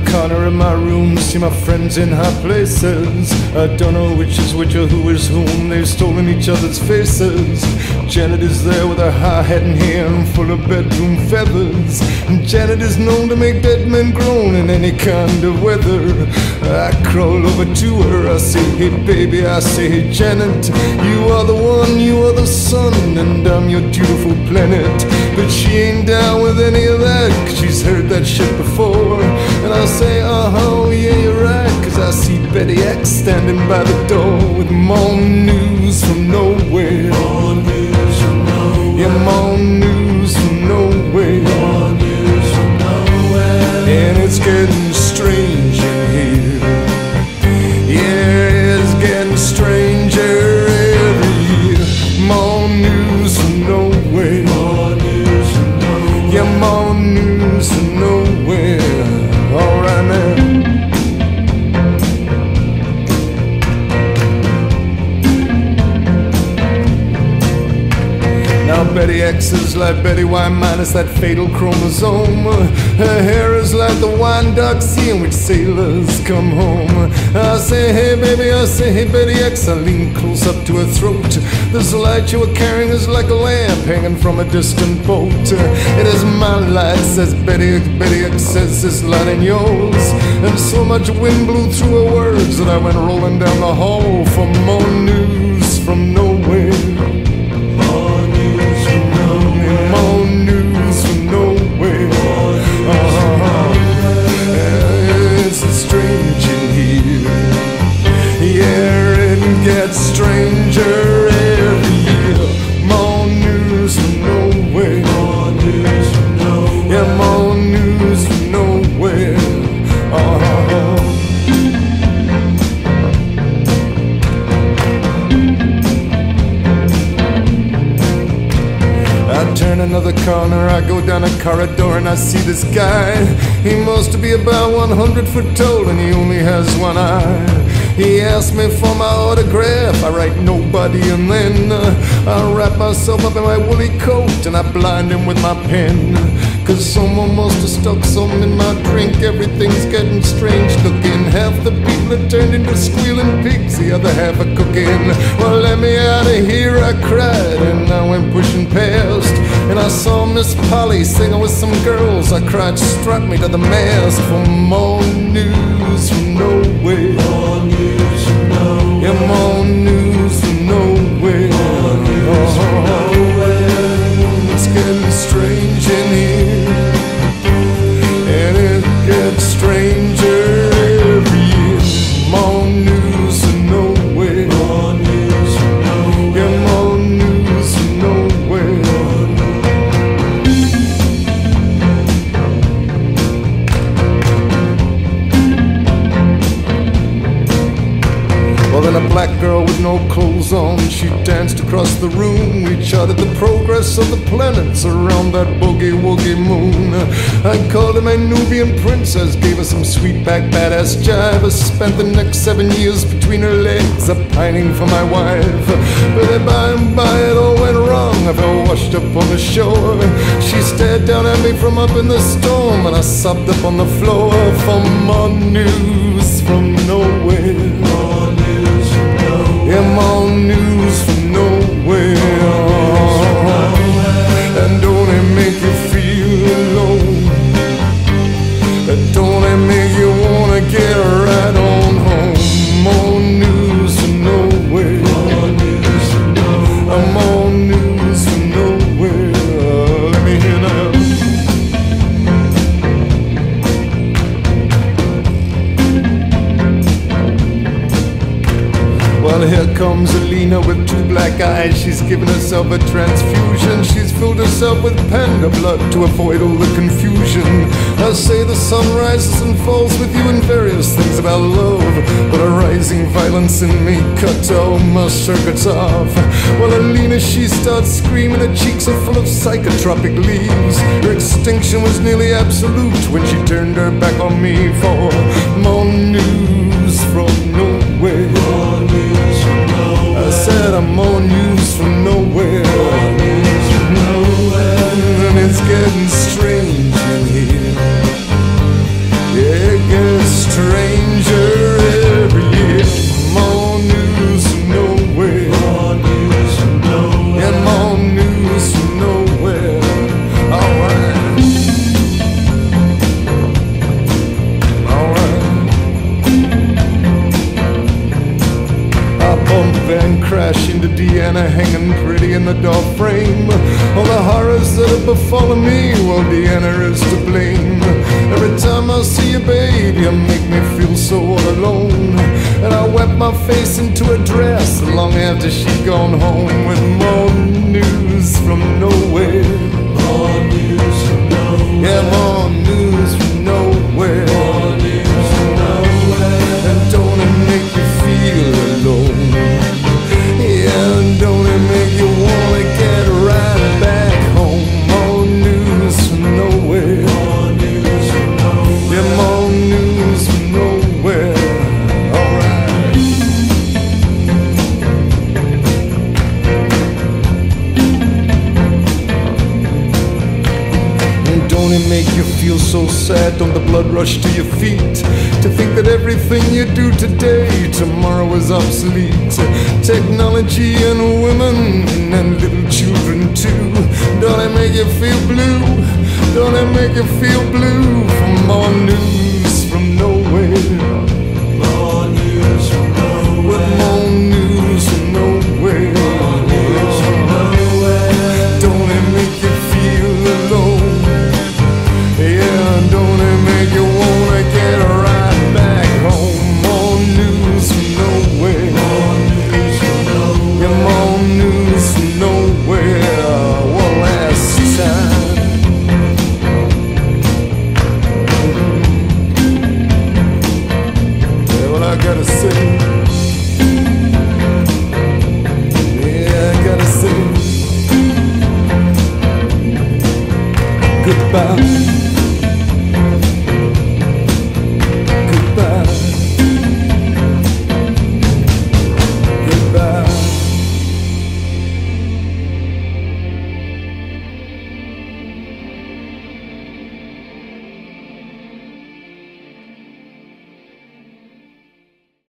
corner of my room, see my friends in high places. I don't know which is which or who is whom, they've stolen each other's faces. Janet is there with her high hat and hair and full of bedroom feathers. And Janet is known to make dead men groan in any kind of weather. I crawl over to her, I say, hey baby, I say, hey Janet, you are the one, you are the sun, and I'm your beautiful planet. But she ain't down with any of that, 'cause she's heard that shit before. And I say, oh yeah, you're right, 'cause I see Betty X standing by the door with more news from nowhere. More news from nowhere. Yeah, more news from nowhere. More news from nowhere. And it's getting strange in here. Yeah, it's getting stranger every year. More news from nowhere. More news from nowhere. Yeah, more news from nowhere. All right now. Now Betty X is like Betty Y minus that fatal chromosome. Her hair is like the wine dark sea in which sailors come home. I say, hey baby, I say, hey Betty X, I lean close up to her throat. This light you were carrying is like a lamp hanging from a distant boat. It is my light, says Betty X. Betty X says, this light ain't yours. And so much wind blew through her words that I went rolling down the hall for more news from nowhere. More news from nowhere. More news from nowhere. It's strange in here. Yeah, it gets stranger every year. More news from nowhere. More news from nowhere. Yeah, more news from nowhere. I turn another corner, I go down a corridor and I see this guy. He must be about 100 foot tall and he only has one eye. He asked me for my autograph, I write nobody, and then I wrap myself up in my woolly coat and I blind him with my pen. 'Cause someone must have stuck something in my drink, everything's getting strange looking. Half the people are turned into squealing pigs, the other half are cooking. Well, let me out of here, I cried, and I went pushing past. And I saw Miss Polly singing with some girls. I cried, strap me to the mast for more news from nowhere. More news from nowhere. Yeah, more news from nowhere. More news from nowhere. It's getting strange in here, and it gets stranger every year. More news from nowhere. More news from nowhere. Yeah, more news from nowhere. Well, then a black girl with no clothes on, she danced across the room. We charted the progress of the planets around that boogie-woogie moon. I called her my Nubian princess, gave her some sweet back badass jive. I spent the next 7 years between her legs, a pining for my wife. But by and by it all went wrong, I fell washed up on the shore. She stared down at me from up in the storm, and I sobbed up on the floor for more news from nowhere. More news from nowhere. Yeah, more news from nowhere. And don't it make you feel alone? Don't it make you wanna get right on home? More news from nowhere. More news from nowhere. More news from nowhere. Let me hear now. Well, here comes Alina with two black eyes. She's given herself a transfusion. She's filled herself with panda blood to avoid all the confusion. I say the sun rises and falls with you and various things about love, but a rising violence in me cut all my circuits off. Well, Alina, she starts screaming. Her cheeks are full of psychotropic leaves. Her extinction was nearly absolute when she turned her back on me for more news from nowhere. More news from nowhere. I said I'm more news from nowhere. More news from nowhere. And it's getting strange in here. Yeah, it gets calling me, well, Deanna is to blame. Every time I see you, babe, you make me feel so all alone. And I wet my face into a dress long after she'd gone home with more news from nowhere. More news from nowhere. Yeah, more news from nowhere. More news from nowhere. And don't it make you feel alone? Yeah, don't it make you wanna get right back home? More news from nowhere. More news from nowhere. Yeah, more news from nowhere. Alright. And don't it make you feel so sad? Don't the blood rush to your feet to think that everything you do today, tomorrow is obsolete? Technology and women and little children too. Don't it make you feel blue? Don't it make you feel blue for more news from nowhere? More news from nowhere. With more news from nowhere. More news from nowhere. Don't it make you feel alone? Yeah, don't it make you wanna get right back home? More news from nowhere. More news from nowhere. Yeah, more news from nowhere. One last time. Yeah, well, I gotta say, yeah, I gotta say goodbye.